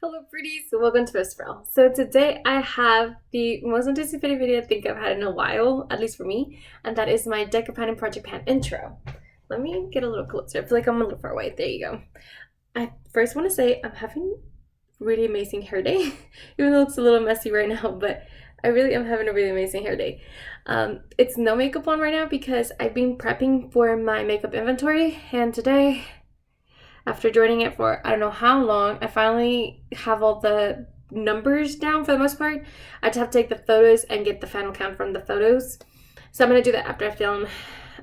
Hello pretties, welcome to First Row. So today I have the most anticipated video I think I've had in a while, at least for me, and that is my Deca Pan and Project Pan intro. Let me get a little closer. I feel like I'm a little far away. There you go. I first want to say I'm having a really amazing hair day, even though it looks a little messy right now, but I really am having a really amazing hair day. It's no makeup on right now because I've been prepping for my makeup inventory, and today, after joining it for I don't know how long, I finally have all the numbers down for the most part. I just have to take the photos and get the final count from the photos. So I'm going to do that after I film,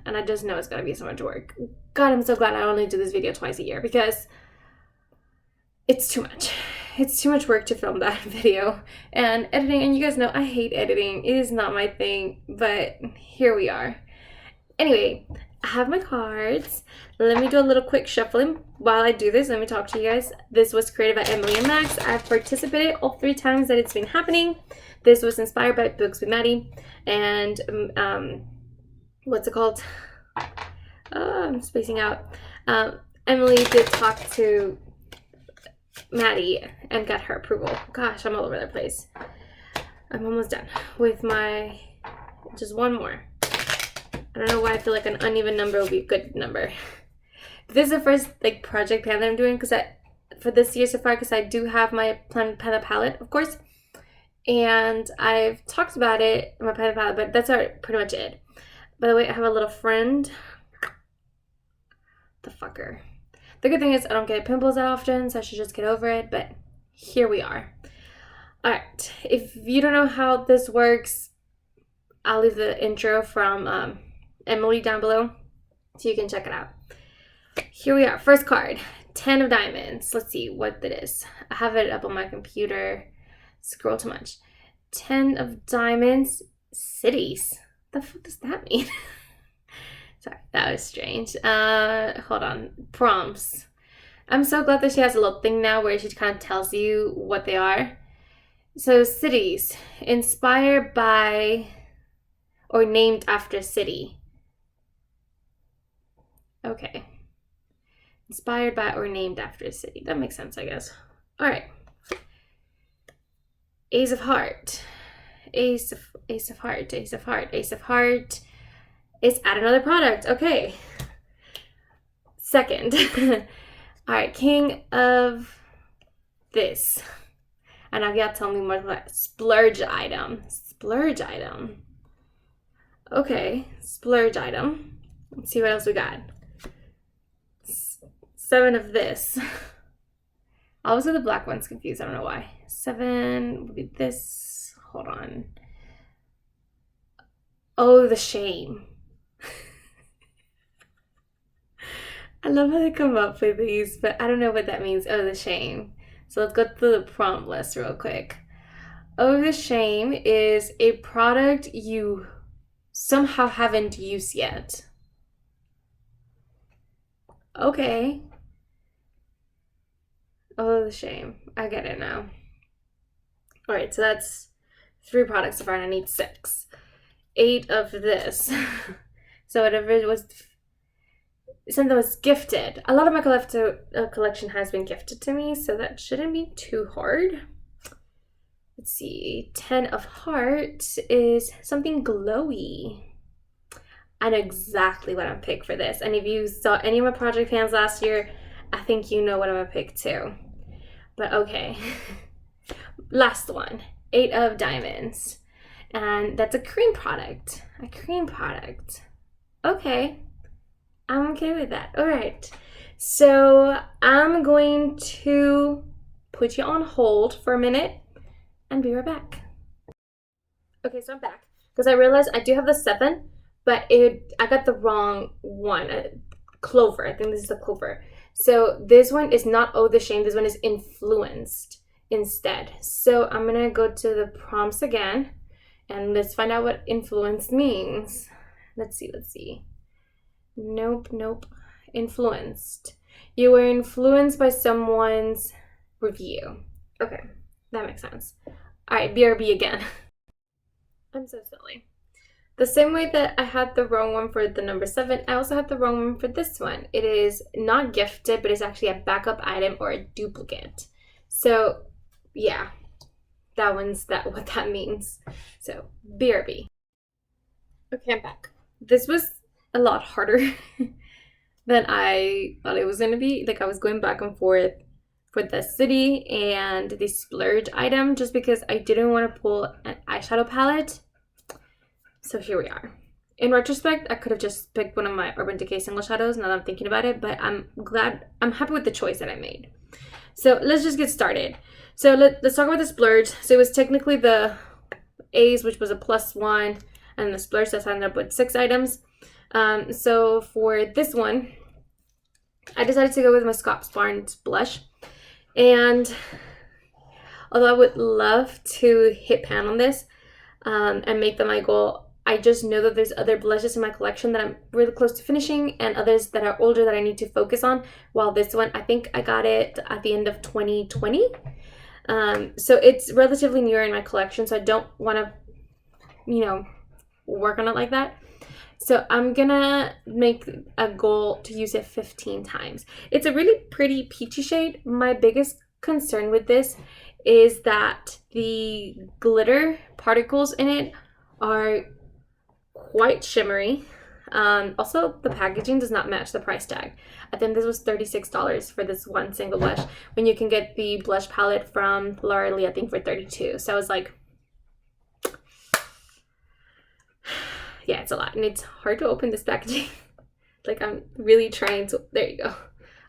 and I just know it's going to be so much work. God, I'm so glad I only do this video twice a year because it's too much. It's too much work to film that video and editing, and you guys know I hate editing. It is not my thing, but here we are. Anyway, I have my cards. Let me do a little quick shuffling. While I do this, let me talk to you guys. This was created by Emily and Max. I've participated all 3 times that it's been happening. This was inspired by Books with Maddie. And, what's it called? I'm spacing out. Emily did talk to Maddie and got her approval. Gosh, I'm all over the place. I'm almost done with my, just one more. I don't know why I feel like an uneven number will be a good number. This is the first project pan that I'm doing for this year so far, because I do have my pan palette, of course, and I've talked about it in my pan palette, but that's pretty much it. By the way, I have a little friend. The fucker. The good thing is I don't get pimples that often, so I should just get over it, but here we are. Alright, if you don't know how this works, I'll leave the intro from Emily down below so you can check it out. Here we are. First card, 10 of diamonds. Let's see what it is. I have it up on my computer. Scroll too much. 10 of diamonds. Cities. The fuck does that mean? Sorry, that was strange. Hold on. Prompts. I'm so glad that she has a little thing now where she kind of tells you what they are. So cities. Inspired by or named after a city. Okay. Inspired by or named after a city. That makes sense, I guess. All right. Ace of Heart. Ace of Heart. Ace of Heart. Ace of Heart. It's add another product. Okay. Second. All right. King of this. And now you gotta tell me more about splurge item. Splurge item. Okay. Splurge item. Let's see what else we got. 7 of this. I was with the black ones confused. I don't know why. 7 would be this. Hold on. Oh, the shame. I love how they come up with these, but I don't know what that means. Oh, the shame. So let's go through the prompt list real quick. Oh, the shame is a product you somehow haven't used yet. Okay. Oh, the shame. I get it now. All right, so that's 3 products so far, and I need 6. 8 of this. So whatever it was, something that was gifted. A lot of my collection has been gifted to me, so that shouldn't be too hard. Let's see. 10 of hearts is something glowy. I know exactly what I'm gonna pick for this. And if you saw any of my project pans last year, I think you know what I'm gonna pick too. But okay. Last one. 8 of diamonds. And that's a cream product. A cream product. Okay. I'm okay with that. Alright. So I'm going to put you on hold for a minute and be right back. Okay, so I'm back. Because I realized I do have the 7. But I got the wrong one. Clover. I think this is the clover. So this one is not oh the shame. This one is influenced instead. So I'm going to go to the prompts again. And let's find out what influenced means. Let's see. Nope. Influenced. You were influenced by someone's review. Okay, that makes sense. All right, BRB again. I'm so silly. The same way that I had the wrong one for the number 7, I also had the wrong one for this one. It is not gifted, but it's actually a backup item or a duplicate. So yeah, that one's what that means. So BRB. Okay, I'm back. This was a lot harder than I thought it was gonna be. Like I was going back and forth for the city and the splurge item just because I didn't want to pull an eyeshadow palette. So here we are. In retrospect, I could have just picked one of my Urban Decay single shadows now that I'm thinking about it, but I'm happy with the choice that I made. So let's just get started. So let's talk about the splurge. So it was technically the A's, which was a +1, and the splurge that's ended up with 6 items. So for this one, I decided to go with my Scott Barnes blush. And although I would love to hit pan on this and make them my goal, I just know that there's other blushes in my collection that I'm really close to finishing and others that are older that I need to focus on. While this one, I think I got it at the end of 2020. So it's relatively newer in my collection, so I don't want to, work on it like that. So I'm gonna make a goal to use it 15 times. It's a really pretty peachy shade. My biggest concern with this is that the glitter particles in it are quite shimmery. Also, the packaging does not match the price tag. I think this was $36 for this one single blush when you can get the blush palette from Laura Lee, I think, for $32. So I was like, yeah, it's a lot, and it's hard to open this packaging. Like I'm really trying to, there you go.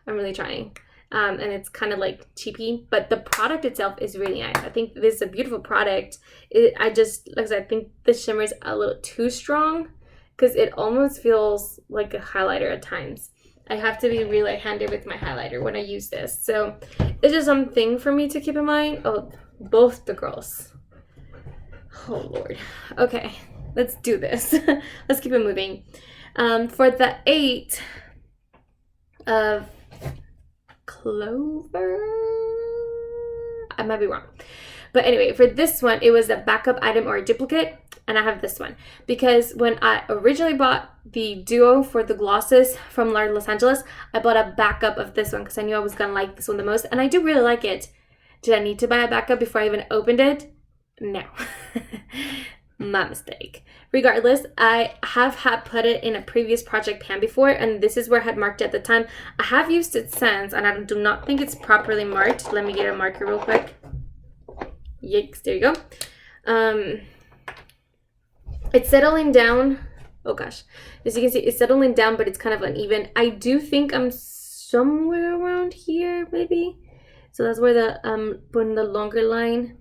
I'm really trying. And it's kind of like cheapy, but the product itself is really nice. I think this is a beautiful product. I think the shimmer is a little too strong because it almost feels like a highlighter at times. I have to be really handy with my highlighter when I use this. So it's just something for me to keep in mind. Oh, both the girls. Oh, Lord. Okay, let's do this. Let's keep it moving. For the 8 of Clover, I might be wrong, but anyway, for this one it was a backup item or a duplicate, and I have this one because when I originally bought the duo for the glosses from Los Angeles, I bought a backup of this one because I knew I was gonna like this one the most, and I do really like it. Did I need to buy a backup before I even opened it? No. My mistake. Regardless, I have had put it in a previous project pan before, and this is where I had marked it at the time. I have used it since, and I do not think it's properly marked. Let me get a marker real quick. Yikes, there you go. It's settling down. Oh gosh. As you can see, it's settling down, but it's kind of uneven. I do think I'm somewhere around here, maybe. So that's where the putting the longer line.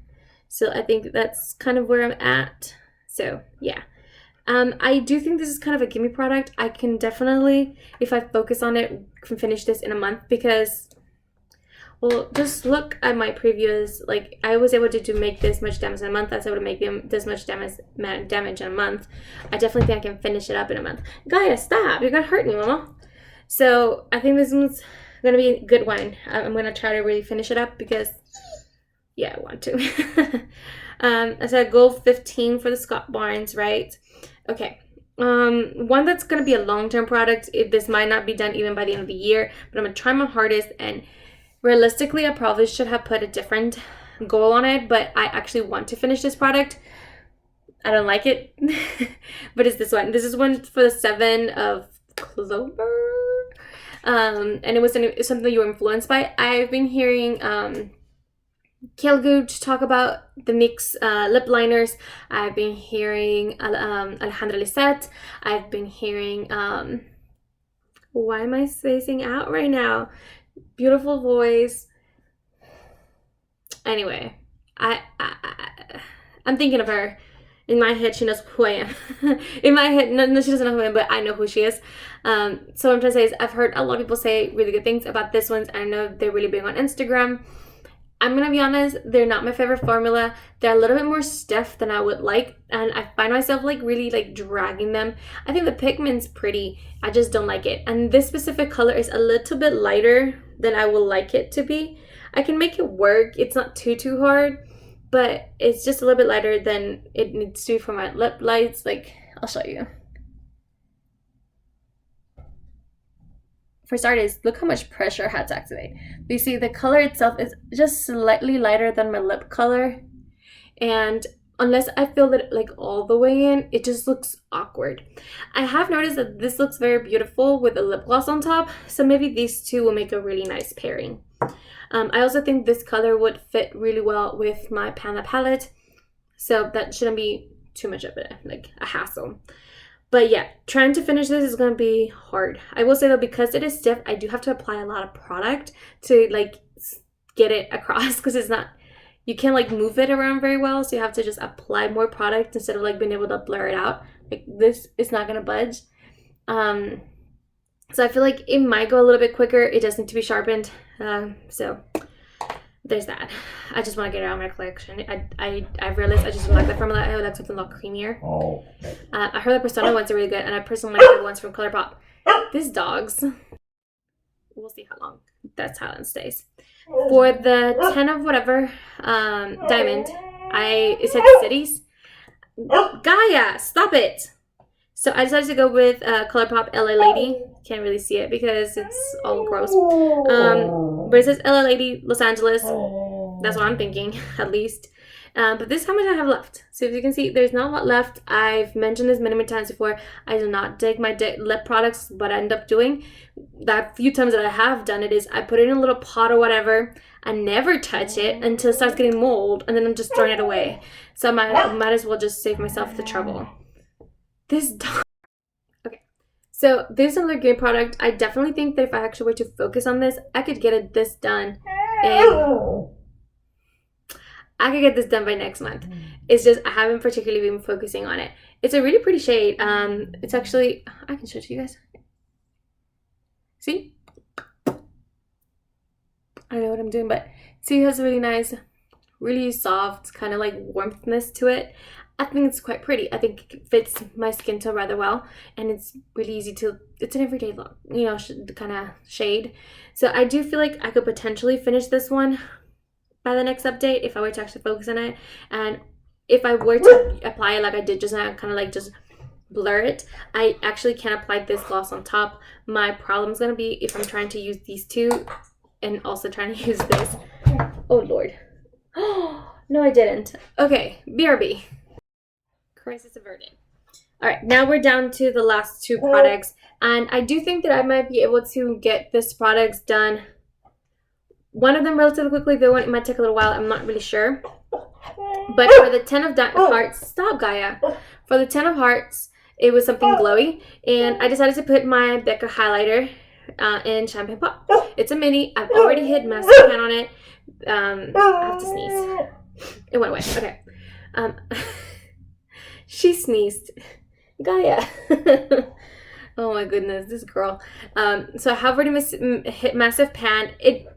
So I think that's kind of where I'm at. So yeah, I do think this is kind of a gimme product. I can definitely, if I focus on it, can finish this in a month because, well, just look at my previous, like I was able to make this much damage in a month. I was able to make this much damage in a month. I definitely think I can finish it up in a month. Gaia, stop! You're gonna hurt me, mama. So I think this one's gonna be a good one. I'm gonna try to really finish it up because, yeah, I want to. I said goal 15 for the Scott Barnes, right? Okay. One that's gonna be a long-term product. This might not be done even by the end of the year, but I'm gonna try my hardest. And realistically, I probably should have put a different goal on it, but I actually want to finish this product. I don't like it, but it's this one. This is one for the 7 of Clover. And it was something you were influenced by. I've been hearing Kale talk about the NYX lip liners. I've been hearing Alejandra Lisette. I've been hearing why am I spacing out right now? Beautiful voice. Anyway, I'm thinking of her. In my head, she knows who I am. In my head, no, she doesn't know who I am, but I know who she is. So what I'm trying to say is I've heard a lot of people say really good things about this ones. I know they're really big on Instagram. I'm gonna be honest, they're not my favorite formula. They're a little bit more stiff than I would like, and I find myself like really like dragging them. I think the pigment's pretty, I just don't like it. And this specific color is a little bit lighter than I would like it to be. I can make it work. It's not too hard, but it's just a little bit lighter than it needs to be for my lip lights. Like, I'll show you. for starters, look how much pressure I had to activate. You see the color itself is just slightly lighter than my lip color. And unless I fill it like all the way in, it just looks awkward. I have noticed that this looks very beautiful with a lip gloss on top. So maybe these two will make a really nice pairing. I also think this color would fit really well with my Panda palette. So that shouldn't be too much of a hassle. But yeah, trying to finish this is going to be hard. I will say though, because it is stiff, I do have to apply a lot of product to like get it across, because it's not, you can't like move it around very well. So you have to just apply more product instead of like being able to blur it out. Like this is not going to budge. So I feel like it might go a little bit quicker. It does need to be sharpened. So there's that. I just want to get it out of my collection. I realized I just don't like that formula. I would like something a lot creamier. I heard the Persona ones are really good, and I personally like the ones from ColourPop. These dogs, we'll see how long that silence stays. For the 10 of whatever diamond, it said cities. Gaia, stop it! So I decided to go with ColourPop LA Lady. Can't really see it because it's all gross. But it says LA Lady, Los Angeles. That's what I'm thinking, at least. But this is how much I have left. So if you can see, there's not a lot left. I've mentioned this many times before. I do not dig my lip products. What I end up doing, that few times that I have done it, is I put it in a little pot or whatever. I never touch it until it starts getting mold, and then I'm just throwing it away. So I might as well just save myself the trouble. This dog. Okay, so this is another great product. I definitely think that if I actually were to focus on this, I could get this done. And I could get this done by next month. It's just I haven't particularly been focusing on it. It's a really pretty shade. It's actually, I can show it to you guys. See? I don't know what I'm doing, but see, it has a really nice, really soft kind of like warmthness to it. I think it's quite pretty. I think it fits my skin tone rather well, and it's really easy to, it's an everyday look, you know, kind of shade. So I do feel like I could potentially finish this one by the next update if I were to actually focus on it. And if I were to apply it like I did just now, kind of like just blur it, I actually can't apply this gloss on top. My problem is going to be if I'm trying to use these two and also trying to use this. Oh Lord. Oh, no I didn't. Okay, BRB. Crisis averted. All right, now we're down to the last two products, and I do think that I might be able to get this products done. One of them relatively quickly, the one it might take a little while. I'm not really sure. But for the 10 of hearts, stop Gaia. For the 10 of hearts, it was something glowy, and I decided to put my Becca highlighter in Champagne Pop. It's a mini. I've already hit mascara on it. I have to sneeze. It went away. Okay. She sneezed. Gaia. Oh my goodness, this girl. So I have already hit Massive Pan.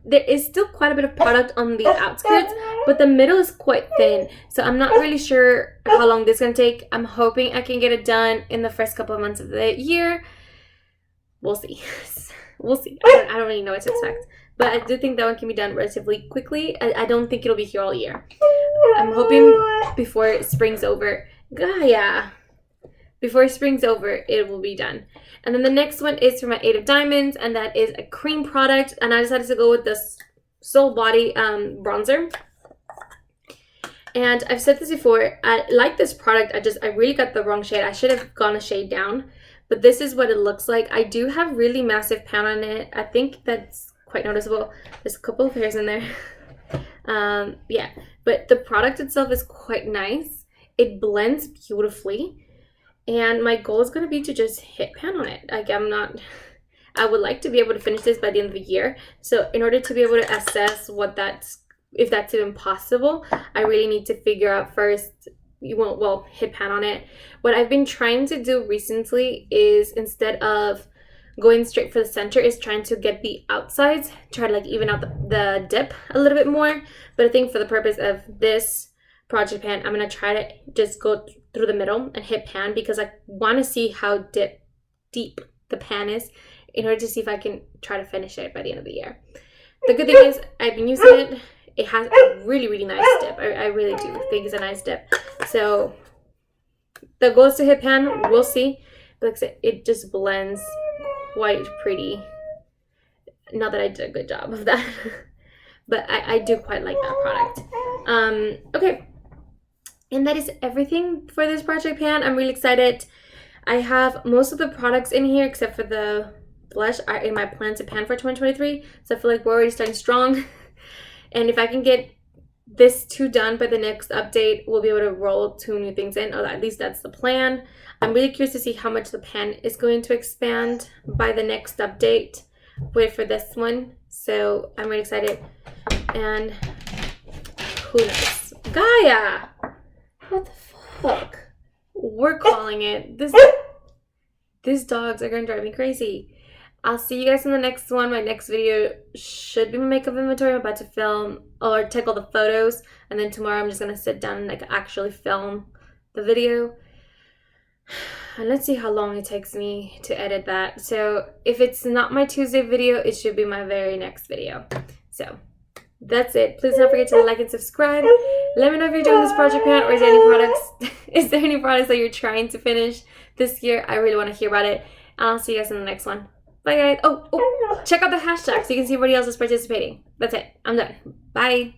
There is still quite a bit of product on the outskirts, but the middle is quite thin. So I'm not really sure how long this is going to take. I'm hoping I can get it done in the first couple of months of the year. We'll see. We'll see. I don't really know what to expect. But I do think that one can be done relatively quickly. I don't think it'll be here all year. I'm hoping before spring's over. Gaia. Before spring's over, it will be done. And then the next one is for my 8 of Diamonds, and that is a cream product. And I decided to go with this Soul Body bronzer. And I've said this before, I like this product. I really got the wrong shade. I should have gone a shade down. But this is what it looks like. I do have really massive pan on it. I think that's quite noticeable. There's a couple of hairs in there. Yeah, but the product itself is quite nice. It blends beautifully. And my goal is going to be to just hit pan on it. Like I would like to be able to finish this by the end of the year. So in order to be able to assess if that's even possible, I really need to figure out first, hit pan on it. What I've been trying to do recently is, instead of going straight for the center, is trying to get the outsides, try to like even out the dip a little bit more. But I think for the purpose of this project pan, I'm going to try to just go through the middle and hit pan, because I want to see how deep the pan is in order to see if I can try to finish it by the end of the year. The good thing is I've been using it. It has a really, really nice dip. I really do think it's a nice dip. So the goal is to hit pan. We'll see. But like I said, it just blends quite pretty. Not that I did a good job of that, but I do quite like that product. Okay, and that is everything for this project pan. I'm really excited. I have most of the products in here except for the blush are in my plan to pan for 2023. So I feel like we're already starting strong. And if I can get this 2 done by the next update, we'll be able to roll 2 new things in, or at least that's the plan. I'm really curious to see how much the pan is going to expand by the next update. Wait for this one. So I'm really excited. And who knows? Gaia! What the fuck? We're calling it. These dogs are gonna drive me crazy. I'll see you guys in the next one. My next video should be my makeup inventory. I'm about to film or take all the photos, and then tomorrow I'm just gonna sit down and like actually film the video. And let's see how long it takes me to edit that. So if it's not my Tuesday video, it should be my very next video. So that's it. Please don't forget to like and subscribe. Let me know if you're doing this project pan, or is there any products that you're trying to finish this year? I really want to hear about it. I'll see you guys in the next one. Bye guys. Oh, check out the hashtag so you can see everybody else is participating. That's it. I'm done. Bye.